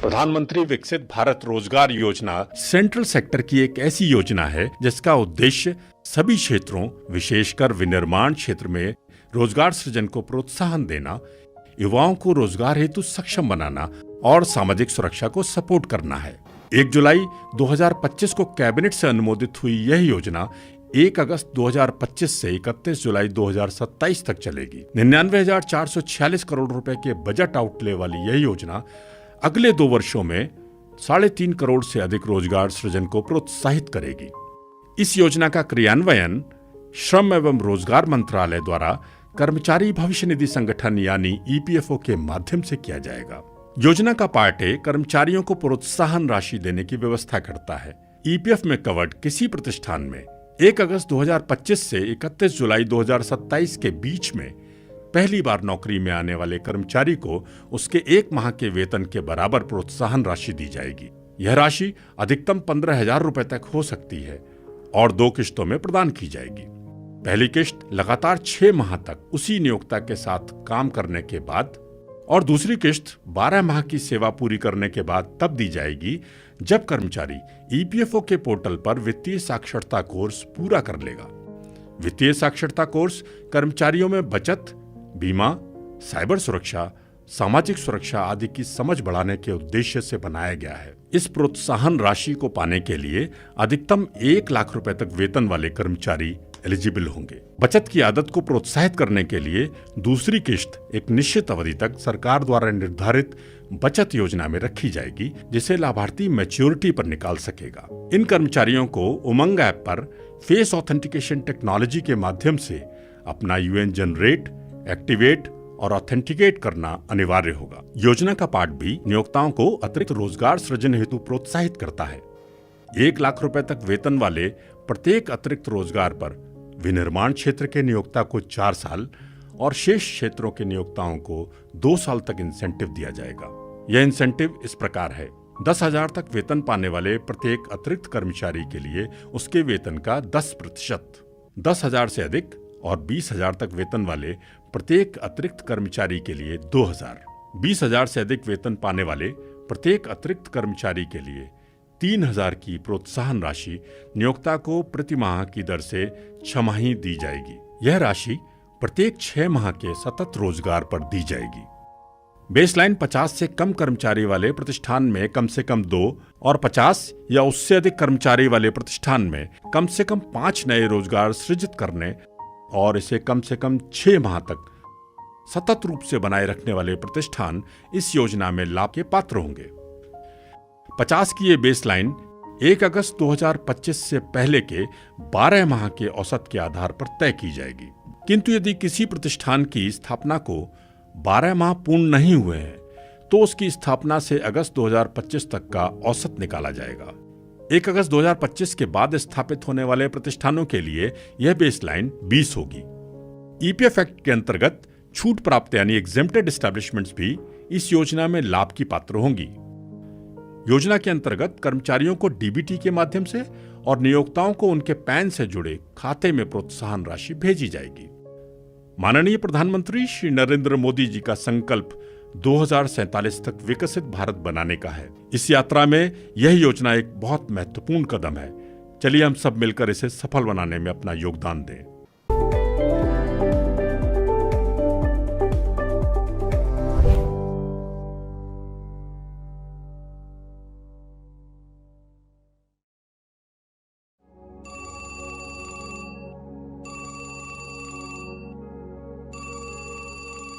प्रधानमंत्री विकसित भारत रोजगार योजना सेंट्रल सेक्टर की एक ऐसी योजना है जिसका उद्देश्य सभी क्षेत्रों, विशेषकर विनिर्माण क्षेत्र में रोजगार सृजन को प्रोत्साहन देना, युवाओं को रोजगार हेतु सक्षम बनाना और सामाजिक सुरक्षा को सपोर्ट करना है। 1 जुलाई 2025 को कैबिनेट से अनुमोदित हुई यह योजना 1 अगस्त 2025 से 31 जुलाई 2027 तक चलेगी। 99,446 करोड़ रुपए के बजट आउटले वाली यह योजना अगले 2 वर्षों में 3.5 करोड़ से अधिक रोजगार सृजन को प्रोत्साहित करेगी। इस योजना का क्रियान्वयन श्रम एवं रोजगार मंत्रालय द्वारा कर्मचारी भविष्य निधि संगठन यानी ईपीएफओ के माध्यम से किया जाएगा। योजना का पार्ट ए कर्मचारियों को प्रोत्साहन राशि देने की व्यवस्था करता है। ईपीएफ में कवर्ड किसी प्रतिष्ठान में 1 अगस्त 2025 से 31 जुलाई 2027 के बीच में पहली बार नौकरी में आने वाले कर्मचारी को उसके 1 माह के वेतन के बराबर प्रोत्साहन राशि दी जाएगी। यह राशि अधिकतम 15,000 रुपए तक हो सकती है और 2 किश्तों में प्रदान की जाएगी। पहली किश्त लगातार 6 माह तक उसी नियोक्ता के साथ काम करने के बाद और दूसरी किश्त 12 माह की सेवा पूरी करने के बाद तब दी जाएगी जब कर्मचारी ईपीएफओ के पोर्टल पर वित्तीय साक्षरता कोर्स पूरा कर लेगा। वित्तीय साक्षरता कोर्स कर्मचारियों में बचत, बीमा, साइबर सुरक्षा, सामाजिक सुरक्षा आदि की समझ बढ़ाने के उद्देश्य से बनाया गया है। इस प्रोत्साहन राशि को पाने के लिए अधिकतम 1 लाख रुपए तक वेतन वाले कर्मचारी एलिजिबल होंगे। बचत की आदत को प्रोत्साहित करने के लिए दूसरी किश्त एक निश्चित अवधि तक सरकार द्वारा निर्धारित बचत योजना में रखी जाएगी, जिसे लाभार्थी मैच्योरिटी पर निकाल सकेगा। इन कर्मचारियों को उमंग ऐप पर फेस ऑथेंटिकेशन टेक्नोलॉजी के माध्यम से अपना यूएएन जनरेट, एक्टिवेट और ऑथेंटिकेट करना अनिवार्य होगा। योजना का पार्ट बी नियोक्ताओं को अतिरिक्त रोजगार सृजन हेतु प्रोत्साहित करता है। 1 लाख रुपए तक वेतन वाले प्रत्येक अतिरिक्त रोजगार पर विनिर्माण क्षेत्र के नियोक्ता को 4 साल और शेष क्षेत्रों के नियोक्ताओं को 2 साल तक इंसेंटिव दिया जाएगा। यह इंसेंटिव इस प्रकार है: 10,000 तक वेतन पाने वाले प्रत्येक अतिरिक्त कर्मचारी के लिए उसके वेतन का 10%, 10,000 से अधिक और 20,000 तक वेतन वाले प्रत्येक अतिरिक्त कर्मचारी के लिए 2,000, 20,000 से अधिक वेतन पाने वाले प्रत्येक अतिरिक्त कर्मचारी के लिए 3,000 की प्रोत्साहन राशि नियोक्ता को प्रति माह की दर से छमाही दी जाएगी। यह राशि प्रत्येक 6 माह के सतत रोजगार पर दी जाएगी। बेसलाइन 50 से कम कर्मचारी वाले प्रतिष्ठान में कम से कम 2 और 50 या उससे अधिक कर्मचारी वाले प्रतिष्ठान में कम से कम 5 नए रोजगार सृजित करने और इसे कम से कम 6 माह तक सतत रूप से बनाए रखने वाले प्रतिष्ठान इस योजना में लाभ के पात्र होंगे। 50 की ये बेसलाइन 1 अगस्त 2025 से पहले के 12 माह के औसत के आधार पर तय की जाएगी। किंतु यदि किसी प्रतिष्ठान की स्थापना को 12 माह पूर्ण नहीं हुए हैं तो उसकी स्थापना से अगस्त 2025 तक का औसत निकाला जाएगा। 1 अगस्त 2025 के बाद स्थापित होने वाले प्रतिष्ठानों के लिए यह बेसलाइन 20 होगी। ईपीएफ एक्ट के अंतर्गत छूट प्राप्त यानी एग्जेम्प्टेड एस्टैब्लिशमेंट्स भी इस योजना में लाभ की पात्र होंगी। योजना के अंतर्गत कर्मचारियों को डीबीटी के माध्यम से और नियोक्ताओं को उनके पैन से जुड़े खाते में प्रोत्साहन राशि भेजी जाएगी। माननीय प्रधानमंत्री श्री नरेंद्र मोदी जी का संकल्प 2047 तक विकसित भारत बनाने का है। इस यात्रा में यह योजना एक बहुत महत्वपूर्ण कदम है। चलिए हम सब मिलकर इसे सफल बनाने में अपना योगदान दें।